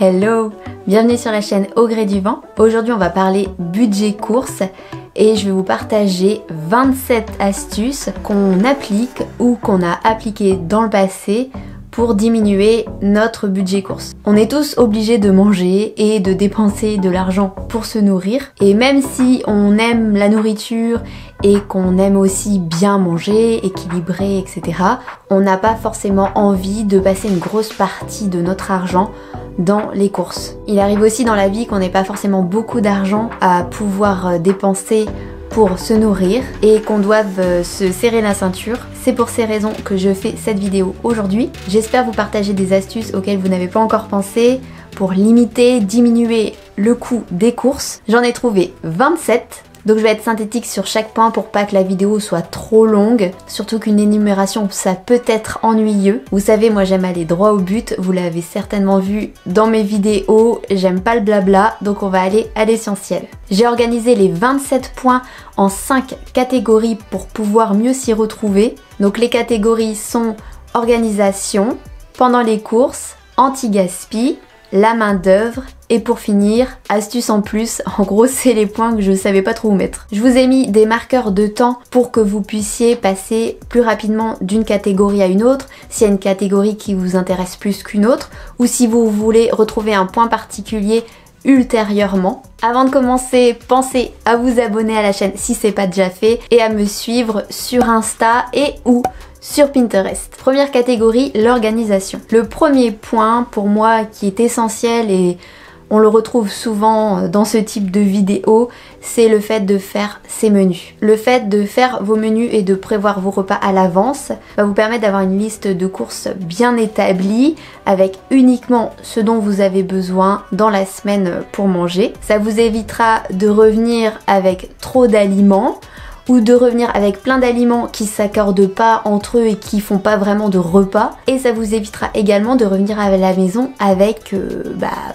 Hello, bienvenue sur la chaîne Au Gré du Vent. Aujourd'hui on va parler budget course et je vais vous partager 27 astuces qu'on applique ou qu'on a appliquées dans le passé pour diminuer notre budget course. On est tous obligés de manger et de dépenser de l'argent pour se nourrir, et même si on aime la nourriture et qu'on aime aussi bien manger, équilibrer, etc., on n'a pas forcément envie de passer une grosse partie de notre argent dans les courses. Il arrive aussi dans la vie qu'on n'ait pas forcément beaucoup d'argent à pouvoir dépenser pour se nourrir et qu'on doive se serrer la ceinture. C'est pour ces raisons que je fais cette vidéo aujourd'hui. J'espère vous partager des astuces auxquelles vous n'avez pas encore pensé pour limiter, diminuer le coût des courses. J'en ai trouvé 27. Donc je vais être synthétique sur chaque point pour pas que la vidéo soit trop longue, surtout qu'une énumération ça peut être ennuyeux. Vous savez, moi j'aime aller droit au but, vous l'avez certainement vu dans mes vidéos, j'aime pas le blabla, donc on va aller à l'essentiel. J'ai organisé les 27 points en 5 catégories pour pouvoir mieux s'y retrouver. Donc les catégories sont organisation, pendant les courses, anti-gaspi, la main d'œuvre et pour finir, astuce en plus. En gros c'est les points que je savais pas trop où mettre. Je vous ai mis des marqueurs de temps pour que vous puissiez passer plus rapidement d'une catégorie à une autre, s'il y a une catégorie qui vous intéresse plus qu'une autre, ou si vous voulez retrouver un point particulier ultérieurement. Avant de commencer, pensez à vous abonner à la chaîne si c'est pas déjà fait et à me suivre sur Insta et ou sur Pinterest. Première catégorie, l'organisation. Le premier point pour moi qui est essentiel et on le retrouve souvent dans ce type de vidéo, c'est le fait de faire ses menus. Le fait de faire vos menus et de prévoir vos repas à l'avance va vous permettre d'avoir une liste de courses bien établie avec uniquement ce dont vous avez besoin dans la semaine pour manger. Ça vous évitera de revenir avec trop d'aliments ou de revenir avec plein d'aliments qui s'accordent pas entre eux et qui font pas vraiment de repas. Et ça vous évitera également de revenir à la maison avec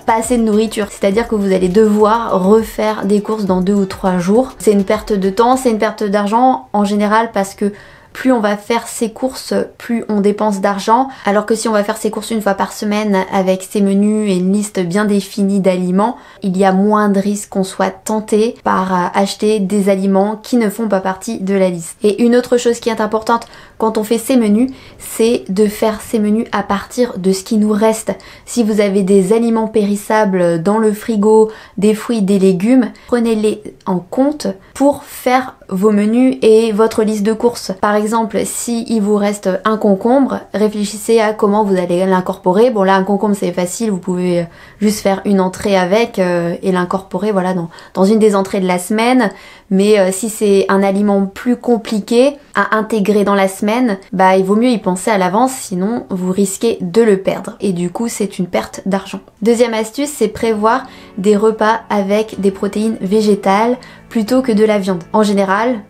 pas assez de nourriture. C'est-à-dire que vous allez devoir refaire des courses dans 2 ou 3 jours. C'est une perte de temps, c'est une perte d'argent en général parce que plus on va faire ses courses, plus on dépense d'argent. Alors que si on va faire ses courses une fois par semaine avec ses menus et une liste bien définie d'aliments, il y a moins de risques qu'on soit tenté par acheter des aliments qui ne font pas partie de la liste. Et une autre chose qui est importante quand on fait ses menus, c'est de faire ses menus à partir de ce qui nous reste. Si vous avez des aliments périssables dans le frigo, des fruits, des légumes, prenez-les en compte pour faire vos menus et votre liste de courses. Par exemple, si il vous reste un concombre, réfléchissez à comment vous allez l'incorporer. Bon là, un concombre c'est facile, vous pouvez juste faire une entrée avec et l'incorporer voilà dans une des entrées de la semaine. Mais si c'est un aliment plus compliqué à intégrer dans la semaine, il vaut mieux y penser à l'avance, sinon vous risquez de le perdre. Et du coup, c'est une perte d'argent. Deuxième astuce, c'est prévoir des repas avec des protéines végétales plutôt que de la viande. En général,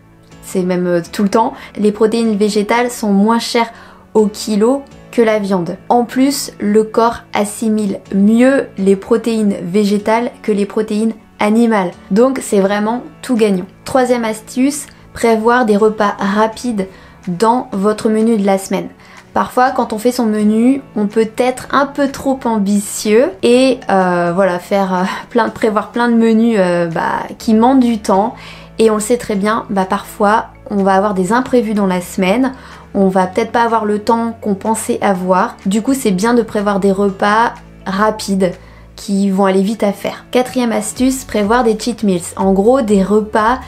c'est même tout le temps, les protéines végétales sont moins chères au kilo que la viande. En plus, le corps assimile mieux les protéines végétales que les protéines animales. Donc c'est vraiment tout gagnant. Troisième astuce, prévoir des repas rapides dans votre menu de la semaine. Parfois quand on fait son menu, on peut être un peu trop ambitieux et prévoir plein de menus qui demandent du temps. Et on le sait très bien, parfois on va avoir des imprévus dans la semaine, on va peut-être pas avoir le temps qu'on pensait avoir. Du coup c'est bien de prévoir des repas rapides qui vont aller vite à faire. Quatrième astuce, prévoir des cheat meals. En gros des repas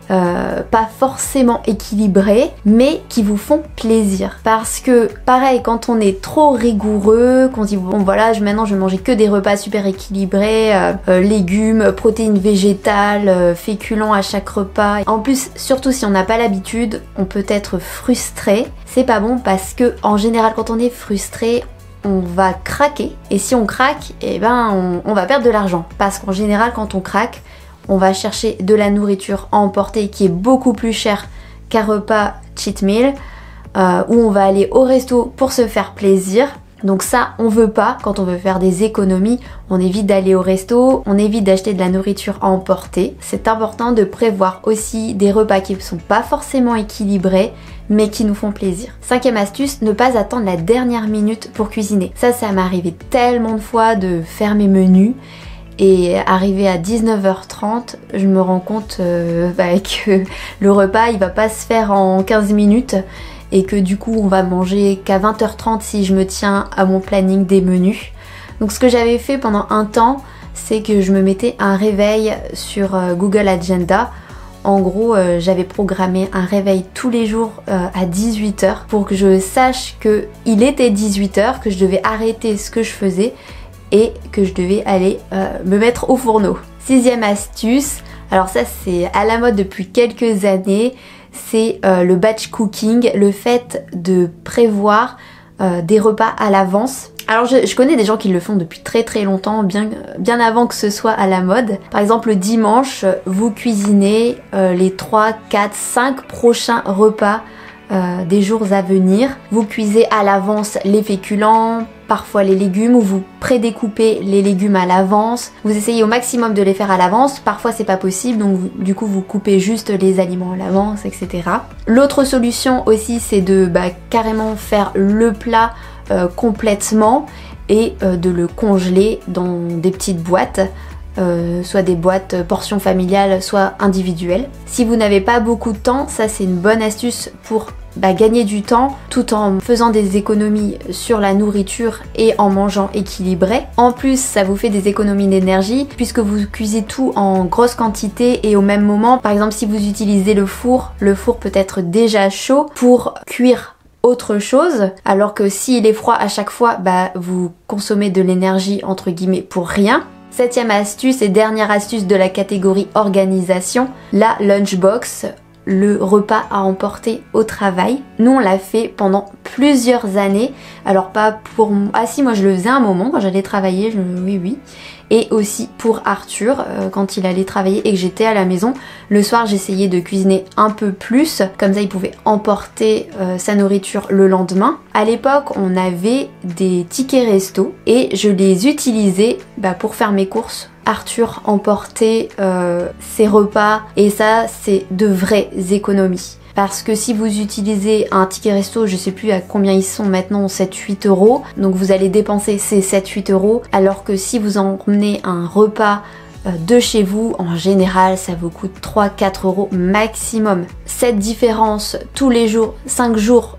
pas forcément équilibrés mais qui vous font plaisir. Parce que pareil, quand on est trop rigoureux, qu'on dit bon voilà maintenant je vais manger que des repas super équilibrés, légumes, protéines végétales, féculents à chaque repas. En plus surtout si on n'a pas l'habitude, on peut être frustré. C'est pas bon parce que en général quand on est frustré, on va craquer et si on craque, on va perdre de l'argent parce qu'en général quand on craque, on va chercher de la nourriture à emporter qui est beaucoup plus chère qu'un repas cheat meal où on va aller au resto pour se faire plaisir Donc ça, on veut pas. Quand on veut faire des économies, on évite d'aller au resto, on évite d'acheter de la nourriture à emporter. C'est important de prévoir aussi des repas qui ne sont pas forcément équilibrés, mais qui nous font plaisir. Cinquième astuce, ne pas attendre la dernière minute pour cuisiner. Ça m'est arrivé tellement de fois de faire mes menus et arrivé à 19h30, je me rends compte que le repas il va pas se faire en 15 minutes et que du coup on va manger qu'à 20h30 si je me tiens à mon planning des menus. Donc ce que j'avais fait pendant un temps, c'est que je me mettais un réveil sur Google Agenda. En gros, j'avais programmé un réveil tous les jours à 18h pour que je sache qu'il était 18h, que je devais arrêter ce que je faisais et que je devais aller me mettre au fourneau. Sixième astuce, alors ça c'est à la mode depuis quelques années, c'est le batch cooking, le fait de prévoir des repas à l'avance. Alors je connais des gens qui le font depuis très très longtemps, bien avant que ce soit à la mode. Par exemple le dimanche, vous cuisinez les 3, 4, 5 prochains repas des jours à venir. Vous cuisez à l'avance les féculents, parfois les légumes, ou vous prédécoupez les légumes à l'avance. Vous essayez au maximum de les faire à l'avance, parfois c'est pas possible, donc du coup vous coupez juste les aliments à l'avance, etc. L'autre solution aussi c'est de carrément faire le plat complètement et de le congeler dans des petites boîtes, soit des boîtes portions familiales, soit individuelles. Si vous n'avez pas beaucoup de temps, ça c'est une bonne astuce pour gagner du temps tout en faisant des économies sur la nourriture et en mangeant équilibré. En plus, ça vous fait des économies d'énergie puisque vous cuisez tout en grosse quantité et au même moment. Par exemple, si vous utilisez le four peut être déjà chaud pour cuire autre chose, alors que s'il est froid à chaque fois, vous consommez de l'énergie entre guillemets pour rien. Septième astuce et dernière astuce de la catégorie organisation, la lunchbox, le repas à emporter au travail. Nous on l'a fait pendant plusieurs années, alors pas pour... Ah si, moi je le faisais un moment quand j'allais travailler, oui. Et aussi pour Arthur, quand il allait travailler et que j'étais à la maison, le soir j'essayais de cuisiner un peu plus, comme ça il pouvait emporter sa nourriture le lendemain. À l'époque on avait des tickets resto et je les utilisais pour faire mes courses. Arthur emportait ses repas et ça c'est de vraies économies. Parce que si vous utilisez un ticket resto, je sais plus à combien ils sont maintenant, 7-8 €, donc vous allez dépenser ces 7-8 €, alors que si vous emmenez un repas de chez vous, en général ça vous coûte 3-4 € maximum. Cette différence tous les jours, 5 jours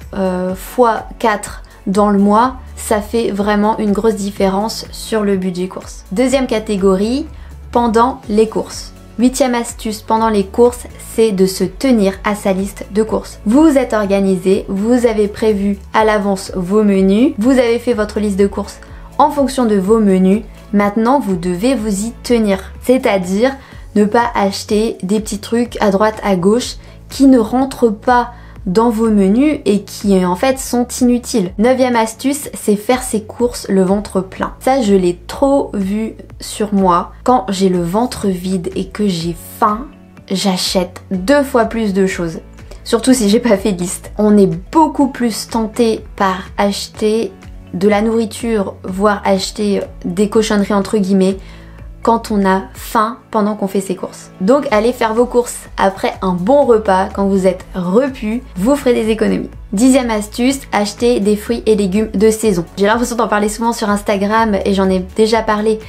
fois 4 dans le mois, ça fait vraiment une grosse différence sur le budget course. Deuxième catégorie, pendant les courses. Huitième astuce pendant les courses, c'est de se tenir à sa liste de courses. Vous êtes organisé, vous avez prévu à l'avance vos menus, vous avez fait votre liste de courses en fonction de vos menus. Maintenant, vous devez vous y tenir. C'est-à-dire ne pas acheter des petits trucs à droite, à gauche qui ne rentrent pas dans vos menus et qui en fait sont inutiles. Neuvième astuce, c'est faire ses courses le ventre plein. Ça, je l'ai trop vu sur moi. Quand j'ai le ventre vide et que j'ai faim, j'achète 2 fois plus de choses. Surtout si j'ai pas fait de liste. On est beaucoup plus tenté par acheter de la nourriture, voire acheter des cochonneries entre guillemets, quand on a faim pendant qu'on fait ses courses. Donc allez faire vos courses après un bon repas, quand vous êtes repu, vous ferez des économies. Dixième astuce, acheter des fruits et légumes de saison. J'ai l'impression d'en parler souvent sur Instagram et j'en ai déjà parlé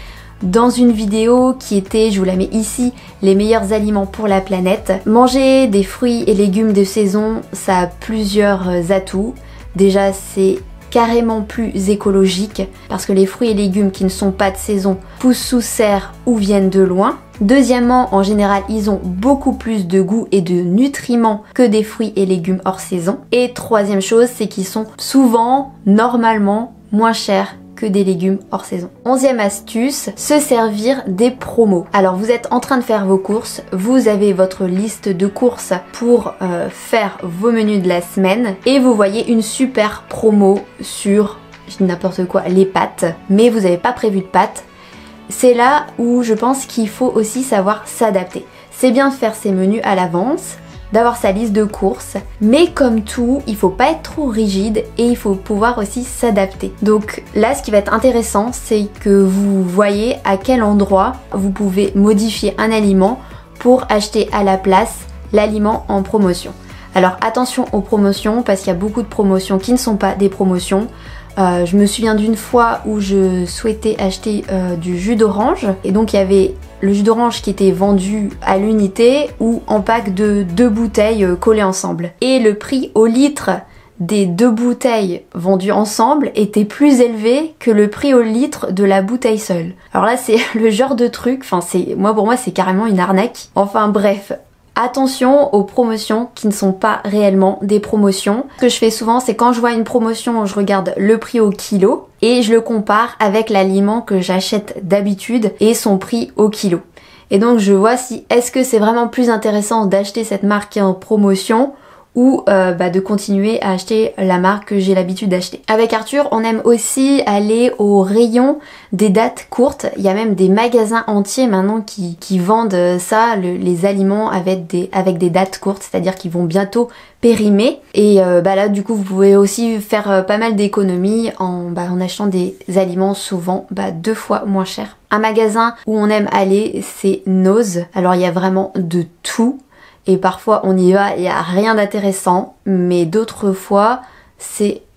dans une vidéo qui était, je vous la mets ici, les meilleurs aliments pour la planète. Manger des fruits et légumes de saison, ça a plusieurs atouts. Déjà, c'est carrément plus écologique parce que les fruits et légumes qui ne sont pas de saison poussent sous serre ou viennent de loin. Deuxièmement, en général, ils ont beaucoup plus de goût et de nutriments que des fruits et légumes hors saison. Et troisième chose, c'est qu'ils sont souvent, normalement, moins chers que des légumes hors saison. 11e astuce, se servir des promos. Alors vous êtes en train de faire vos courses, vous avez votre liste de courses pour faire vos menus de la semaine et vous voyez une super promo sur n'importe quoi, les pâtes, mais vous n'avez pas prévu de pâtes. C'est là où je pense qu'il faut aussi savoir s'adapter. C'est bien de faire ses menus à l'avance, d'avoir sa liste de courses, mais comme tout, il faut pas être trop rigide et il faut pouvoir aussi s'adapter. Donc là, ce qui va être intéressant, c'est que vous voyez à quel endroit vous pouvez modifier un aliment pour acheter à la place l'aliment en promotion. Alors attention aux promotions parce qu'il y a beaucoup de promotions qui ne sont pas des promotions. Je me souviens d'une fois où je souhaitais acheter du jus d'orange et donc il y avait le jus d'orange qui était vendu à l'unité ou en pack de 2 bouteilles collées ensemble. Et le prix au litre des 2 bouteilles vendues ensemble était plus élevé que le prix au litre de la bouteille seule. Alors là c'est le genre de truc, pour moi c'est carrément une arnaque. Enfin bref. Attention aux promotions qui ne sont pas réellement des promotions. Ce que je fais souvent, c'est quand je vois une promotion, je regarde le prix au kilo et je le compare avec l'aliment que j'achète d'habitude et son prix au kilo. Et donc je vois si est-ce que c'est vraiment plus intéressant d'acheter cette marque qui est en promotion ou de continuer à acheter la marque que j'ai l'habitude d'acheter. Avec Arthur, on aime aussi aller au rayon des dates courtes. Il y a même des magasins entiers maintenant qui vendent ça, les aliments avec des dates courtes, c'est-à-dire qu'ils vont bientôt périmer. Et là du coup vous pouvez aussi faire pas mal d'économies en achetant des aliments souvent 2 fois moins chers. Un magasin où on aime aller, c'est Nose. Alors il y a vraiment de tout. Et parfois on y va, il n'y a rien d'intéressant, mais d'autres fois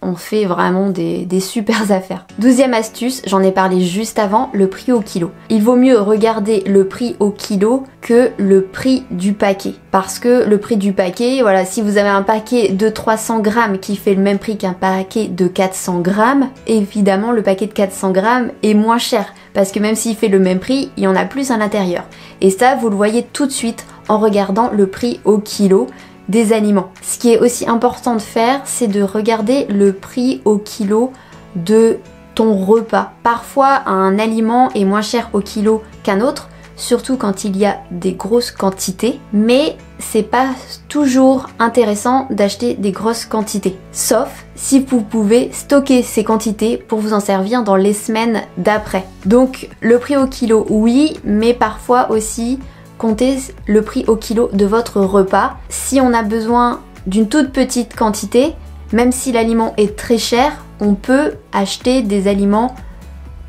on fait vraiment des super affaires. 12e astuce, j'en ai parlé juste avant, le prix au kilo. Il vaut mieux regarder le prix au kilo que le prix du paquet. Parce que le prix du paquet, voilà, si vous avez un paquet de 300 grammes qui fait le même prix qu'un paquet de 400 grammes, évidemment le paquet de 400 grammes est moins cher. Parce que même s'il fait le même prix, il y en a plus à l'intérieur. Et ça, vous le voyez tout de suite en regardant le prix au kilo des aliments. Ce qui est aussi important de faire, c'est de regarder le prix au kilo de ton repas. Parfois, un aliment est moins cher au kilo qu'un autre, surtout quand il y a des grosses quantités, mais c'est pas toujours intéressant d'acheter des grosses quantités. Sauf si vous pouvez stocker ces quantités pour vous en servir dans les semaines d'après. Donc le prix au kilo, oui, mais parfois aussi comptez le prix au kilo de votre repas. Si on a besoin d'une toute petite quantité, même si l'aliment est très cher, on peut acheter des aliments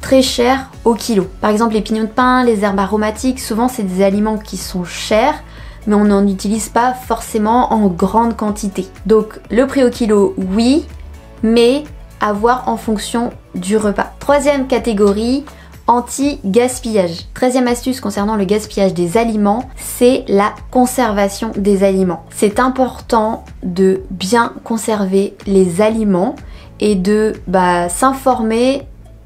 très chers au kilo. Par exemple les pignons de pain, les herbes aromatiques, souvent c'est des aliments qui sont chers, mais on n'en utilise pas forcément en grande quantité. Donc le prix au kilo, oui, mais à voir en fonction du repas. 3e catégorie, anti-gaspillage. 13e astuce concernant le gaspillage des aliments, c'est la conservation des aliments. C'est important de bien conserver les aliments et de s'informer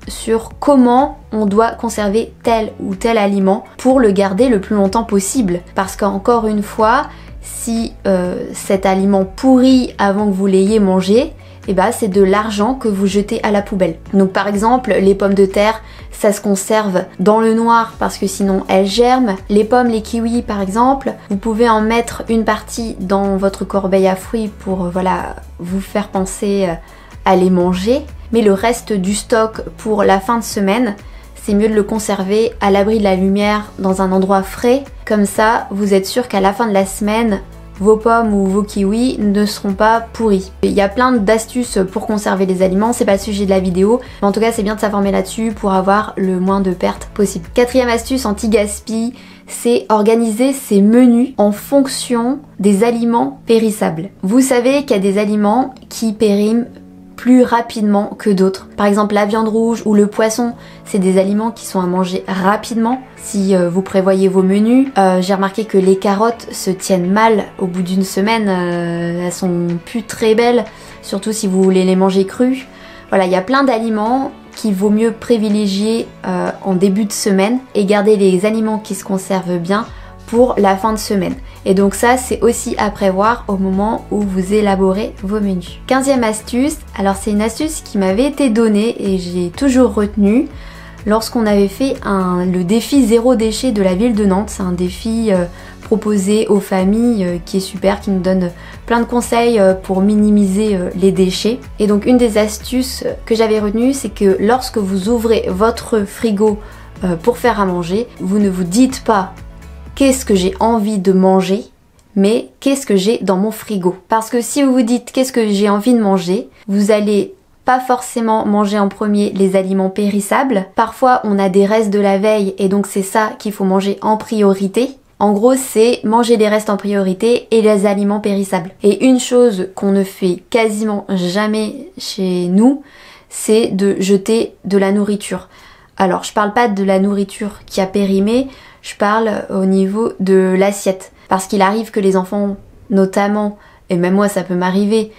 sur comment on doit conserver tel ou tel aliment pour le garder le plus longtemps possible. Parce qu'encore une fois, si cet aliment pourrit avant que vous l'ayez mangé, c'est de l'argent que vous jetez à la poubelle. Donc par exemple, les pommes de terre, ça se conserve dans le noir parce que sinon elles germent. Les pommes, les kiwis par exemple, vous pouvez en mettre une partie dans votre corbeille à fruits pour vous faire penser à les manger. Mais le reste du stock pour la fin de semaine, c'est mieux de le conserver à l'abri de la lumière dans un endroit frais. Comme ça, vous êtes sûr qu'à la fin de la semaine, vos pommes ou vos kiwis ne seront pas pourris. Il y a plein d'astuces pour conserver les aliments, c'est pas le sujet de la vidéo, mais en tout cas c'est bien de s'informer là-dessus pour avoir le moins de pertes possible. 4e astuce anti-gaspi, c'est organiser ses menus en fonction des aliments périssables. Vous savez qu'il y a des aliments qui périment plus rapidement que d'autres. Par exemple la viande rouge ou le poisson, c'est des aliments qui sont à manger rapidement si vous prévoyez vos menus. J'ai remarqué que les carottes se tiennent mal au bout d'une semaine, elles sont plus très belles, surtout si vous voulez les manger crues. Voilà, il y a plein d'aliments qu'il vaut mieux privilégier en début de semaine et garder les aliments qui se conservent bien pour la fin de semaine. Et donc ça, c'est aussi à prévoir au moment où vous élaborez vos menus. 15e astuce, alors c'est une astuce qui m'avait été donnée et j'ai toujours retenu lorsqu'on avait fait le défi zéro déchet de la ville de Nantes. C'est un défi proposé aux familles qui est super, qui nous donne plein de conseils pour minimiser les déchets. Et donc une des astuces que j'avais retenues, c'est que lorsque vous ouvrez votre frigo pour faire à manger, vous ne vous dites pas qu'est-ce que j'ai envie de manger, mais qu'est-ce que j'ai dans mon frigo. Parce que si vous vous dites qu'est-ce que j'ai envie de manger, vous allez pas forcément manger en premier les aliments périssables. Parfois on a des restes de la veille et donc c'est ça qu'il faut manger en priorité. En gros, c'est manger les restes en priorité et les aliments périssables. Et une chose qu'on ne fait quasiment jamais chez nous, c'est de jeter de la nourriture. Alors, je parle pas de la nourriture qui a périmé, je parle au niveau de l'assiette. Parce qu'il arrive que les enfants, notamment, et même moi ça peut m'arriver,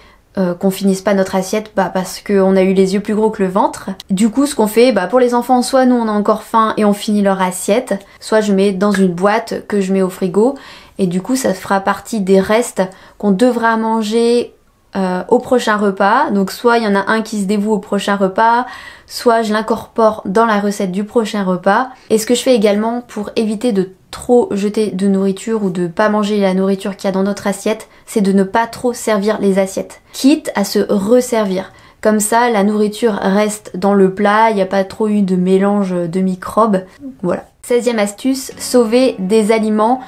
qu'on finisse pas notre assiette parce qu'on a eu les yeux plus gros que le ventre. Du coup, ce qu'on fait, pour les enfants, soit nous on a encore faim et on finit leur assiette, soit je mets dans une boîte que je mets au frigo, et du coup ça fera partie des restes qu'on devra manger au prochain repas. Donc soit il y en a un qui se dévoue au prochain repas, soit je l'incorpore dans la recette du prochain repas. Et ce que je fais également pour éviter de trop jeter de nourriture ou de pas manger la nourriture qu'il y a dans notre assiette, c'est de ne pas trop servir les assiettes, quitte à se resservir. Comme ça, la nourriture reste dans le plat, il n'y a pas trop eu de mélange de microbes. Voilà. 16e astuce, sauver des aliments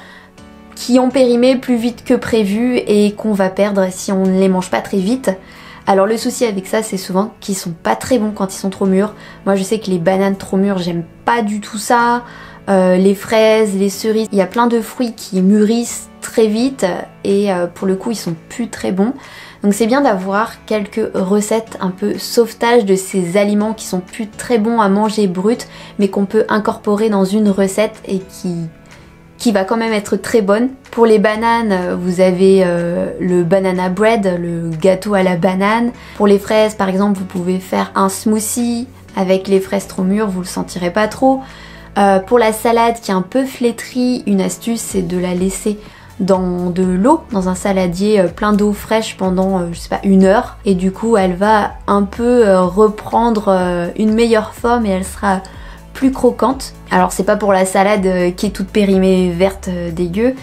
qui ont périmé plus vite que prévu et qu'on va perdre si on ne les mange pas très vite. Alors le souci avec ça, c'est souvent qu'ils sont pas très bons quand ils sont trop mûrs. Moi je sais que les bananes trop mûres, j'aime pas du tout ça. Les fraises, les cerises, il y a plein de fruits qui mûrissent très vite et pour le coup ils sont plus très bons. Donc c'est bien d'avoir quelques recettes un peu sauvetage de ces aliments qui sont plus très bons à manger brut, mais qu'on peut incorporer dans une recette et qui va quand même être très bonne. Pour les bananes, vous avez le banana bread, le gâteau à la banane. Pour les fraises par exemple, vous pouvez faire un smoothie avec les fraises trop mûres, vous le sentirez pas trop. Pour la salade qui est un peu flétrie, une astuce c'est de la laisser dans de l'eau, dans un saladier plein d'eau fraîche pendant je sais pas 1 heure, et du coup elle va un peu reprendre une meilleure forme et elle sera plus croquante. Alors c'est pas pour la salade qui est toute périmée verte dégueu,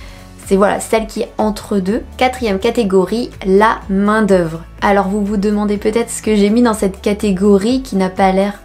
c'est voilà celle qui est entre deux. 4e catégorie, la main d'œuvre. Alors vous vous demandez peut-être ce que j'ai mis dans cette catégorie qui n'a pas l'air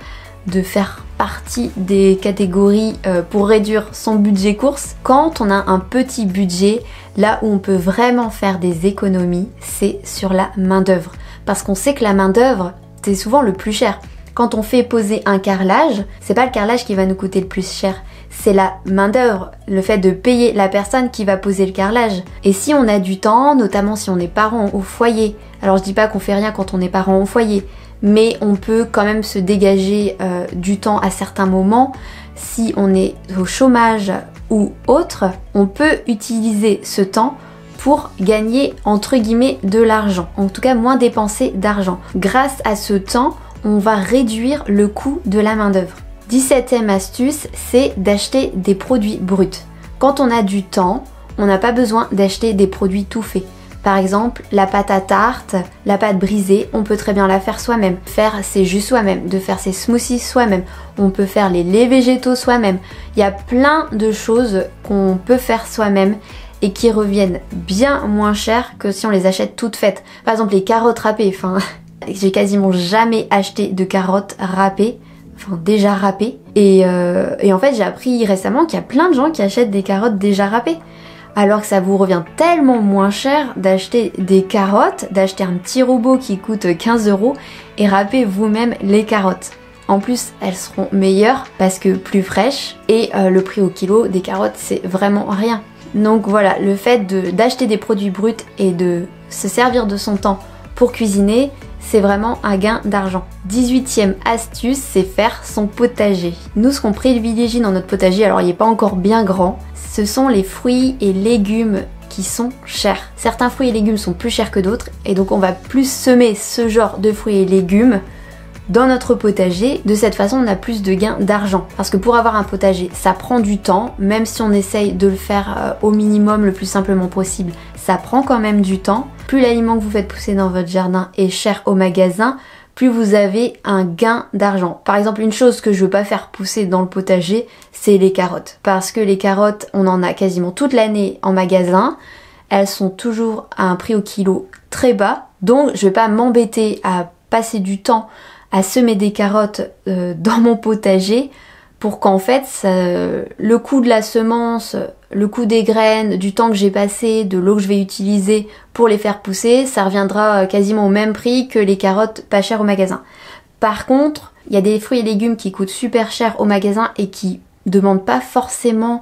de faire partie des catégories pour réduire son budget course. Quand on a un petit budget, là où on peut vraiment faire des économies, c'est sur la main d'œuvre. Parce qu'on sait que la main d'œuvre, c'est souvent le plus cher. Quand on fait poser un carrelage, c'est pas le carrelage qui va nous coûter le plus cher, c'est la main d'œuvre, le fait de payer la personne qui va poser le carrelage. Et si on a du temps, notamment si on est parent au foyer, alors je dis pas qu'on fait rien quand on est parent au foyer, mais on peut quand même se dégager du temps à certains moments. Si on est au chômage ou autre, on peut utiliser ce temps pour gagner entre guillemets de l'argent, en tout cas moins dépenser d'argent. Grâce à ce temps, on va réduire le coût de la main d'œuvre. 17e astuce, c'est d'acheter des produits bruts. Quand on a du temps, on n'a pas besoin d'acheter des produits tout faits. Par exemple, la pâte à tarte, la pâte brisée, on peut très bien la faire soi-même. Faire ses jus soi-même, de faire ses smoothies soi-même. On peut faire les laits végétaux soi-même. Il y a plein de choses qu'on peut faire soi-même et qui reviennent bien moins cher que si on les achète toutes faites. Par exemple, les carottes râpées. J'ai quasiment jamais acheté de carottes râpées. Déjà râpées. Et en fait, j'ai appris récemment qu'il y a plein de gens qui achètent des carottes déjà râpées. Alors que ça vous revient tellement moins cher d'acheter des carottes, d'acheter un petit robot qui coûte 15 € et râper vous-même les carottes. En plus, elles seront meilleures parce que plus fraîches et le prix au kilo des carottes, c'est vraiment rien. Donc voilà, le fait d'acheter des produits bruts et de se servir de son temps pour cuisiner, c'est vraiment un gain d'argent. 18e astuce, c'est faire son potager. Nous, ce qu'on privilégie dans notre potager, alors il n'est pas encore bien grand, ce sont les fruits et légumes qui sont chers. Certains fruits et légumes sont plus chers que d'autres et donc on va plus semer ce genre de fruits et légumes dans notre potager. De cette façon, on a plus de gains d'argent. Parce que pour avoir un potager, ça prend du temps, même si on essaye de le faire au minimum le plus simplement possible, ça prend quand même du temps. Plus l'aliment que vous faites pousser dans votre jardin est cher au magasin, plus vous avez un gain d'argent. Par exemple, une chose que je veux pas faire pousser dans le potager, c'est les carottes. Parce que les carottes, on en a quasiment toute l'année en magasin. Elles sont toujours à un prix au kilo très bas. Donc, je vais pas m'embêter à passer du temps à semer des carottes dans mon potager pour qu'en fait le coût de la semence, le coût des graines, du temps que j'ai passé, de l'eau que je vais utiliser pour les faire pousser, ça reviendra quasiment au même prix que les carottes pas chères au magasin. Par contre, il y a des fruits et légumes qui coûtent super cher au magasin et qui demandent pas forcément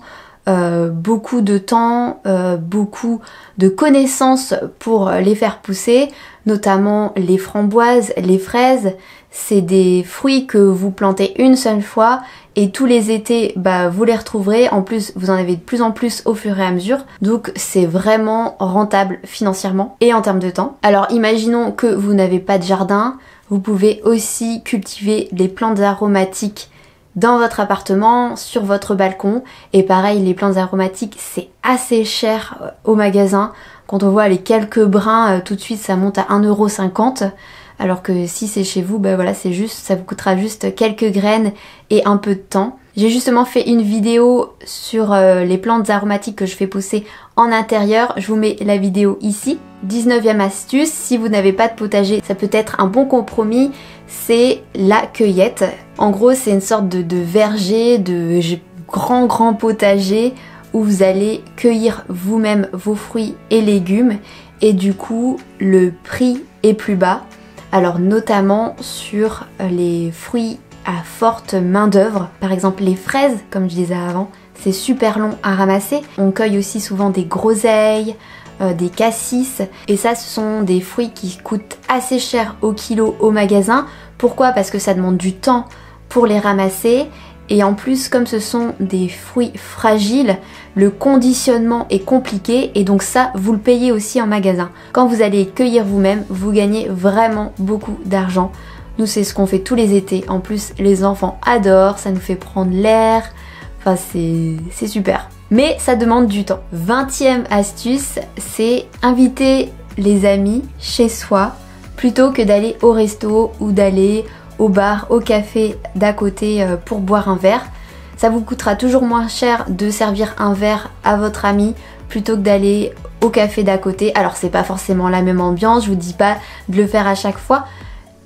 beaucoup de temps, beaucoup de connaissances pour les faire pousser, notamment les framboises, les fraises. C'est des fruits que vous plantez une seule fois et tous les étés vous les retrouverez. En plus vous en avez de plus en plus au fur et à mesure, donc c'est vraiment rentable financièrement et en termes de temps. Alors imaginons que vous n'avez pas de jardin, vous pouvez aussi cultiver les plantes aromatiques dans votre appartement, sur votre balcon. Et pareil, les plantes aromatiques c'est assez cher au magasin. Quand on voit les quelques brins, tout de suite ça monte à 1,50 €. Alors que si c'est chez vous, voilà, c'est juste, ça vous coûtera juste quelques graines et un peu de temps. J'ai justement fait une vidéo sur les plantes aromatiques que je fais pousser en intérieur. Je vous mets la vidéo ici. 19e astuce, si vous n'avez pas de potager, ça peut être un bon compromis, c'est la cueillette. En gros, c'est une sorte de verger, de grand potager où vous allez cueillir vous-même vos fruits et légumes et du coup, le prix est plus bas. Alors notamment sur les fruits à forte main d'œuvre, par exemple les fraises, comme je disais avant, c'est super long à ramasser. On cueille aussi souvent des groseilles, des cassis, et ça ce sont des fruits qui coûtent assez cher au kilo au magasin. Pourquoi? Parce que ça demande du temps pour les ramasser. Et en plus, comme ce sont des fruits fragiles, le conditionnement est compliqué et donc ça, vous le payez aussi en magasin. Quand vous allez cueillir vous-même, vous gagnez vraiment beaucoup d'argent. Nous, c'est ce qu'on fait tous les étés. En plus, les enfants adorent, ça nous fait prendre l'air. Enfin, c'est super. Mais ça demande du temps. 20e astuce, c'est inviter les amis chez soi plutôt que d'aller au resto ou d'aller au bar, au café d'à côté pour boire un verre. Ça vous coûtera toujours moins cher de servir un verre à votre ami plutôt que d'aller au café d'à côté. Alors c'est pas forcément la même ambiance, je vous dis pas de le faire à chaque fois,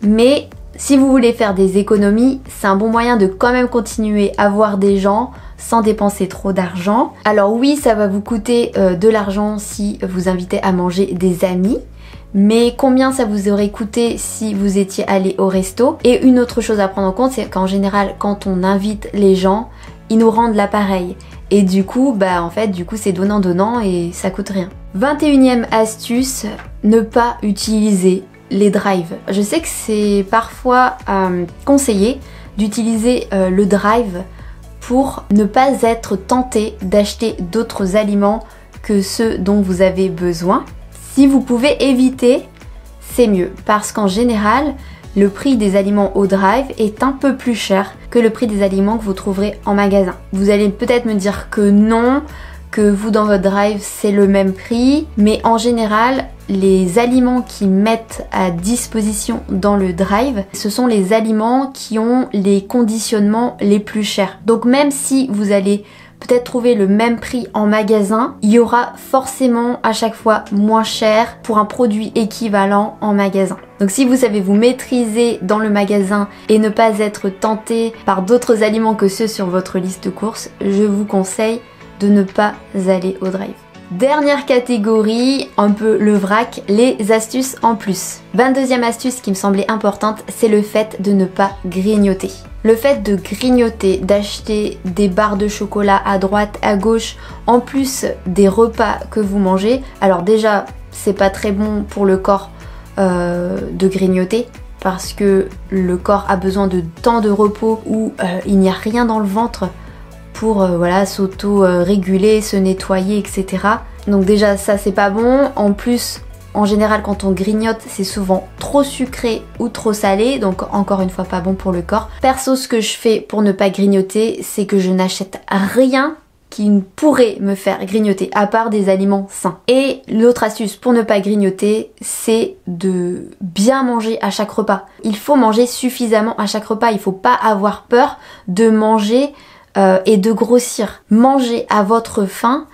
mais si vous voulez faire des économies, c'est un bon moyen de quand même continuer à voir des gens sans dépenser trop d'argent. Alors oui, ça va vous coûter de l'argent si vous invitez à manger des amis, mais combien ça vous aurait coûté si vous étiez allé au resto? Et une autre chose à prendre en compte, c'est qu'en général, quand on invite les gens, ils nous rendent l'appareil. Et du coup, en fait, c'est donnant-donnant et ça coûte rien. 21e astuce, ne pas utiliser les drives. Je sais que c'est parfois conseillé d'utiliser le drive pour ne pas être tenté d'acheter d'autres aliments que ceux dont vous avez besoin. Si vous pouvez éviter, c'est mieux parce qu'en général, le prix des aliments au drive est un peu plus cher que le prix des aliments que vous trouverez en magasin. Vous allez peut-être me dire que non, que vous dans votre drive c'est le même prix, mais en général, les aliments qui mettent à disposition dans le drive, ce sont les aliments qui ont les conditionnements les plus chers. Donc même si vous allez peut-être trouver le même prix en magasin, il y aura forcément à chaque fois moins cher pour un produit équivalent en magasin. Donc si vous savez vous maîtriser dans le magasin et ne pas être tenté par d'autres aliments que ceux sur votre liste de courses, je vous conseille de ne pas aller au drive. Dernière catégorie, un peu le vrac, les astuces en plus. 22e astuce qui me semblait importante, c'est le fait de ne pas grignoter. Le fait de grignoter, d'acheter des barres de chocolat à droite, à gauche, en plus des repas que vous mangez, alors déjà, c'est pas très bon pour le corps de grignoter, parce que le corps a besoin de temps de repos où il n'y a rien dans le ventre pour s'auto-réguler, se nettoyer, etc. Donc déjà ça c'est pas bon. En plus, en général quand on grignote, c'est souvent trop sucré ou trop salé, donc encore une fois pas bon pour le corps. Perso, ce que je fais pour ne pas grignoter, c'est que je n'achète rien qui pourrait me faire grignoter, à part des aliments sains. Et l'autre astuce pour ne pas grignoter, c'est de bien manger à chaque repas. Il faut manger suffisamment à chaque repas, il faut pas avoir peur de manger et de grossir. Mangez à votre faim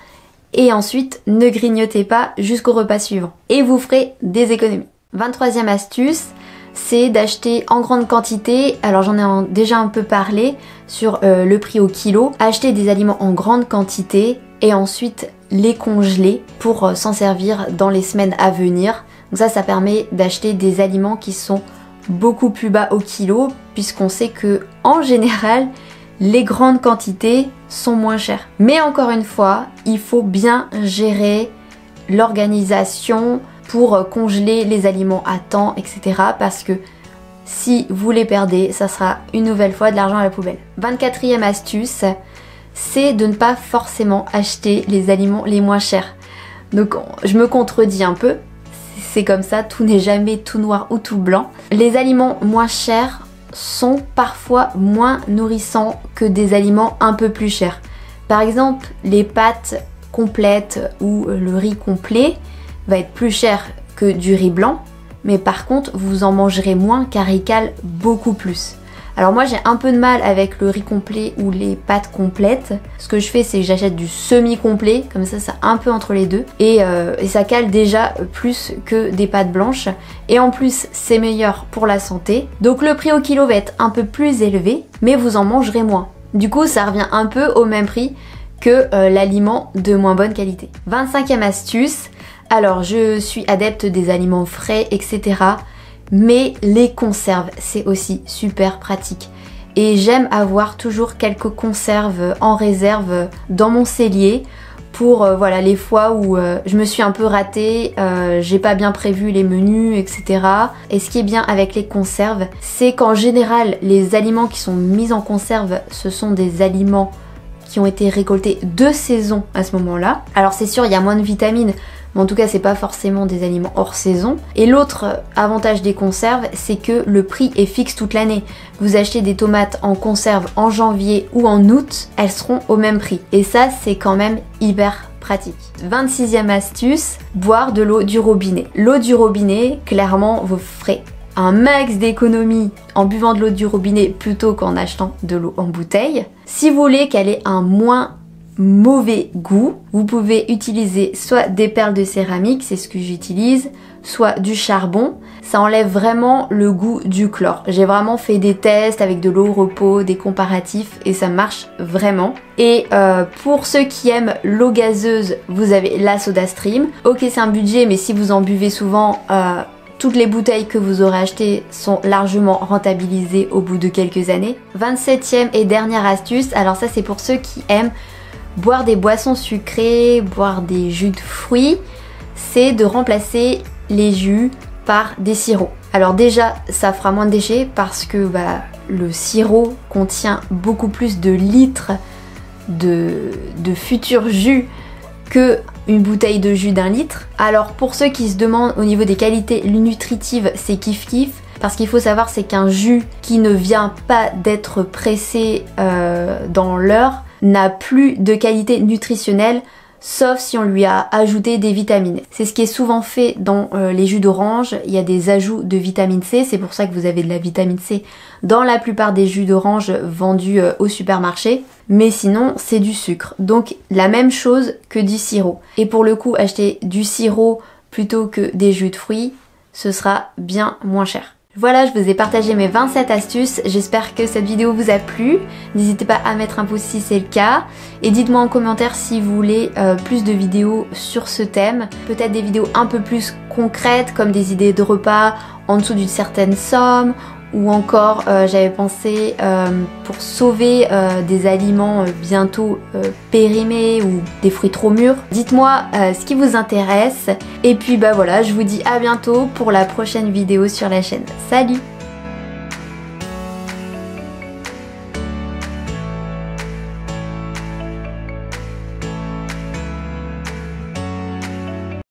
et ensuite ne grignotez pas jusqu'au repas suivant. Et vous ferez des économies. 23e astuce, c'est d'acheter en grande quantité. Alors j'en ai déjà un peu parlé sur le prix au kilo. Acheter des aliments en grande quantité et ensuite les congeler pour s'en servir dans les semaines à venir. Donc ça permet d'acheter des aliments qui sont beaucoup plus bas au kilo, puisqu'on sait que en général les grandes quantités sont moins chères. Mais encore une fois, il faut bien gérer l'organisation pour congeler les aliments à temps, etc. Parce que si vous les perdez, ça sera une nouvelle fois de l'argent à la poubelle. 24e astuce, c'est de ne pas forcément acheter les aliments les moins chers. Donc je me contredis un peu, c'est comme ça, tout n'est jamais tout noir ou tout blanc. Les aliments moins chers sont parfois moins nourrissants que des aliments un peu plus chers. Par exemple, les pâtes complètes ou le riz complet va être plus cher que du riz blanc, mais par contre vous en mangerez moins car il cale beaucoup plus. Alors moi j'ai un peu de mal avec le riz complet ou les pâtes complètes. Ce que je fais, c'est que j'achète du semi-complet, comme ça c'est un peu entre les deux, et ça cale déjà plus que des pâtes blanches, et en plus c'est meilleur pour la santé. Donc le prix au kilo va être un peu plus élevé, mais vous en mangerez moins. Du coup ça revient un peu au même prix que l'aliment de moins bonne qualité. 25e astuce, alors je suis adepte des aliments frais, etc. Mais les conserves, c'est aussi super pratique. Et j'aime avoir toujours quelques conserves en réserve dans mon cellier pour voilà, les fois où je me suis un peu ratée, j'ai pas bien prévu les menus, etc. Et ce qui est bien avec les conserves, c'est qu'en général, les aliments qui sont mis en conserve, ce sont des aliments qui ont été récoltés de saison à ce moment-là. Alors c'est sûr, il y a moins de vitamines, mais en tout cas c'est pas forcément des aliments hors saison. Et l'autre avantage des conserves, c'est que le prix est fixe toute l'année. Vous achetez des tomates en conserve en janvier ou en août, elles seront au même prix. Et ça c'est quand même hyper pratique. 26e astuce, boire de l'eau du robinet. L'eau du robinet, clairement vous ferez un max d'économie en buvant de l'eau du robinet plutôt qu'en achetant de l'eau en bouteille. Si vous voulez qu'elle ait un moins mauvais goût, vous pouvez utiliser soit des perles de céramique, c'est ce que j'utilise, soit du charbon. Ça enlève vraiment le goût du chlore. J'ai vraiment fait des tests avec de l'eau au repos, des comparatifs, et ça marche vraiment. Et pour ceux qui aiment l'eau gazeuse, vous avez la SodaStream. Ok, c'est un budget, mais si vous en buvez souvent, toutes les bouteilles que vous aurez achetées sont largement rentabilisées au bout de quelques années. 27e et dernière astuce, alors ça c'est pour ceux qui aiment boire des boissons sucrées, boire des jus de fruits, c'est de remplacer les jus par des sirops. Alors déjà ça fera moins de déchets parce que le sirop contient beaucoup plus de litres de futurs jus que une bouteille de jus d'1 litre. Alors pour ceux qui se demandent au niveau des qualités nutritives, c'est kiff kiff, parce qu'il faut savoir c'est qu'un jus qui ne vient pas d'être pressé dans l'heure n'a plus de qualité nutritionnelle, sauf si on lui a ajouté des vitamines. C'est ce qui est souvent fait dans les jus d'orange, il y a des ajouts de vitamine C, c'est pour ça que vous avez de la vitamine C dans la plupart des jus d'orange vendus au supermarché, mais sinon c'est du sucre, donc la même chose que du sirop. Et pour le coup, acheter du sirop plutôt que des jus de fruits, ce sera bien moins cher. Voilà, je vous ai partagé mes 27 astuces, j'espère que cette vidéo vous a plu. N'hésitez pas à mettre un pouce si c'est le cas, et dites-moi en commentaire si vous voulez plus de vidéos sur ce thème, peut-être des vidéos un peu plus concrètes comme des idées de repas en dessous d'une certaine somme, ou encore j'avais pensé pour sauver des aliments bientôt périmés ou des fruits trop mûrs. Dites-moi ce qui vous intéresse, et puis voilà, je vous dis à bientôt pour la prochaine vidéo sur la chaîne. Salut!